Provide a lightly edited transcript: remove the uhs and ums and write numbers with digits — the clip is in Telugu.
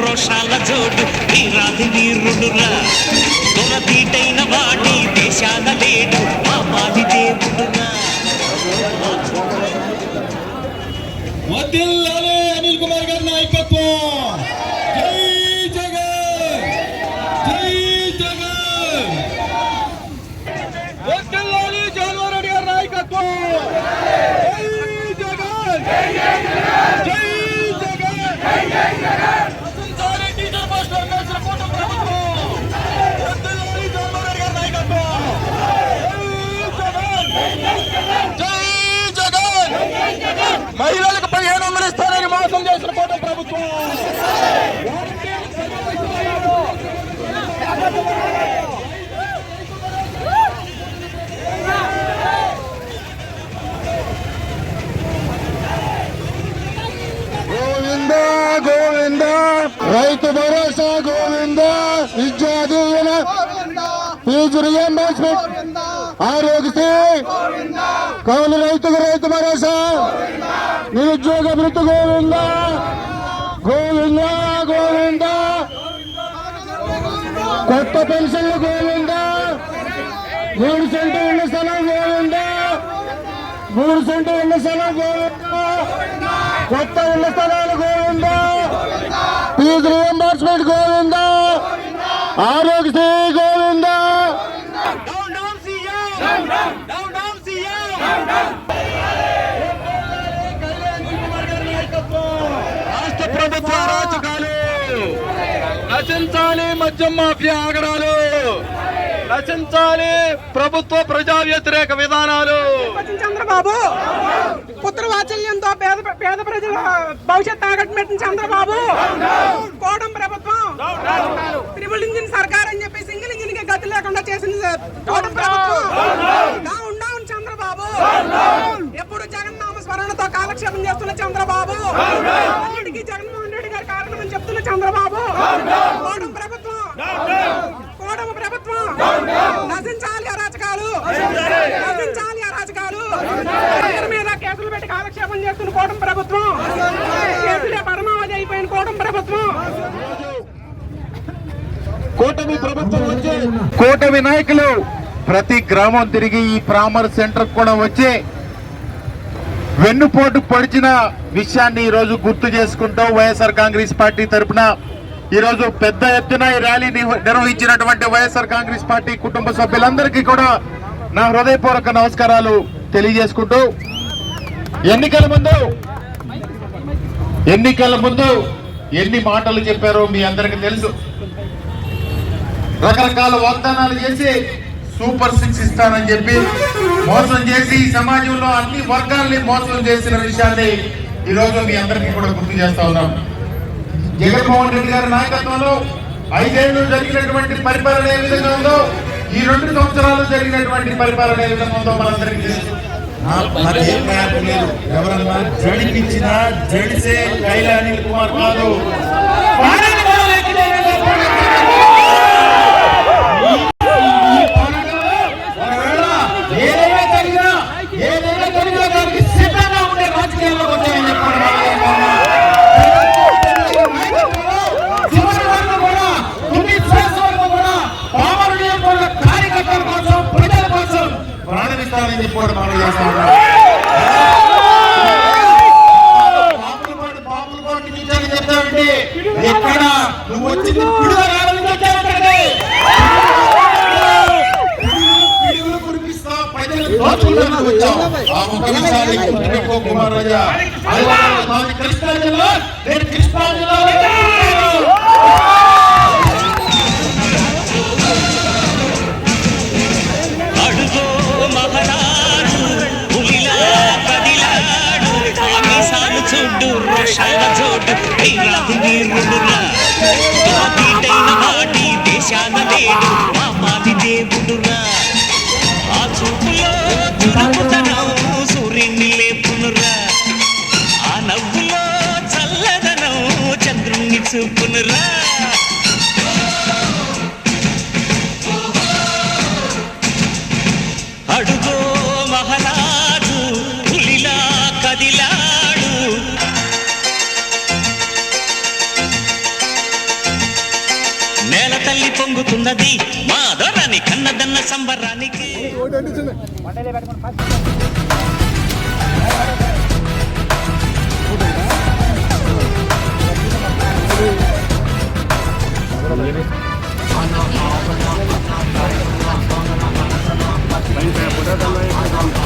రోషాల జోడు వీరాది వీరుడురా దొరతీటైన వాడి దేశాల లేడు మా మాది దేవుడురా. అనిల్ కుమార్ గారి నాయకత్వం. జై జగన్, జై జగన్. వదిల్లాలి జగన్మోహన్ రెడ్డి గారి నాయకత్వం. జై జగన్, జై జగన్, జై జగన్. టీచర్ మాస్టర్ కలిసిన కూటమి ప్రభుత్వం. వదిల్లాలి జగన్మోహన్ రెడ్డి గారి నాయకత్వం. జై జగన్, జై జగన్. మహిళలకు 1500 ఇస్తారని మోసం చేసిన కూటమి ప్రభుత్వం. గోవింద గోవింద, రైతు భరోసా గోవింద, విద్యా దీవెన, ఫీజు రియంబర్స్మెంట్, ఆరోగ్యశ్రీ, కౌలు రైతుకు రైతు భరోసా, నిరుద్యోగ భృతి గోవింద గోవింద గోవింద, కొత్త పెన్షన్లు గోవింద, 3 సెంటు ఉన్న స్థలం గోవింద, 3 సెంటు ఉన్న స్థలం గోవింద, కొత్త ఇళ్ల స్థలాలు గోవింద, ఫీజు రియంబర్స్మెంట్ గోవింద, ఆరోగ్యశ్రీ గోవింద. రాష్ట్ర ప్రభుత్వ అరాచకాలు నశించాలి, మద్యం మాఫియా ఆగడాలు నశించాలి, ప్రభుత్వ ప్రజా వ్యతిరేక విధానాలు. చంద్రబాబు పుత్ర వాత్సల్యంతో పేద ప్రజల భవిష్యత్ తాగట్టు చంద్రబాబు కోటం ప్రభుత్వం, ట్రిపుల్ ఇంజిన్ సర్కార్ అని చెప్పి సింగిల్ ఇంజిన్ కి గతి లేకుండా చేసిన కోటం ప్రభుత్వం. Down down Chandrababu. ఎప్పుడు జగన్నామ స్మరణతో కాలక్షేపం చేస్తున్న చంద్రబాబు, అన్నిటికీ జగన్మోహన్ రెడ్డి గారి కారణం అని చెప్తున్న చంద్రబాబు. కోటం ప్రభుత్వం, కోటం ప్రభుత్వం. నశించాలి అరాచకాలు, నశించాలి అరాచకాలు. మీద కేసులు పెట్టి కాలక్షేపం చేస్తున్న కోటం ప్రభుత్వం, కేసులే పరమావధి అయిపోయిన కోటం ప్రభుత్వం. కూటమి ప్రభుత్వం వచ్చే కూటమి నాయకులు ప్రతి గ్రామం తిరిగి ఈ ప్రామర్ సెంటర్ కూడా వచ్చి వెన్నుపోటు పొడిచిన విషయాన్ని ఈ రోజు గుర్తు చేసుకుంటూ వైఎస్ఆర్ కాంగ్రెస్ పార్టీ తరఫున ఈ రోజు పెద్ద ఎత్తున ఈ ర్యాలీ నిర్వహించినటువంటి వైఎస్ఆర్ కాంగ్రెస్ పార్టీ కుటుంబ సభ్యులందరికీ కూడా నా హృదయపూర్వక నమస్కారాలు తెలియజేసుకుంటూ, ఎన్నికల ముందు ఎన్ని మాటలు చెప్పారో మీ అందరికీ తెలుసు. రకరకాల వాగ్దానాలు చేసి సూపర్ 6 ఇస్తానని చెప్పి మోసం చేసి సమాజంలో అన్ని వర్గాల్ని మోసం చేసిన విషయాన్ని ఈ రోజు మీ అందరికీ కూడా గుర్తు చేస్తా ఉన్నాం. జగన్మోహన్ రెడ్డి గారి నాయకత్వంలో 5 ఏళ్లు జరిగినటువంటి పరిపాలన ఏ విధంగా ఉందో, ఈ 2 సంవత్సరాలు జరిగినటువంటి పరిపాలన ఏ విధంగా ఉందో మనందరికీ తెలుసు. ఎవరన్నా జడిపించినా జడిసే కైలా అనిల్ కుమార్ కాదు. ఎక్కడ నువ్వు వచ్చింది కురిపిస్తా కుమార్ రాజా కృష్ణా జిల్లా, నేను కృష్ణా జిల్లా చూడు రోషాల జోడు వీరాది వీరుడురా దొరతీటైన వాడి దేశాల లేడు మా మాది దేవుడురా. ఆ చూపులో చురుకుతనం సూర్యుని లేపునురా, ఆ నవ్వులో చల్లదనం చంద్రుణ్ణి చూపునురా. వస్తున్నది మా దొరని కన్నదన్న సంబరానికి Bánh bè của đất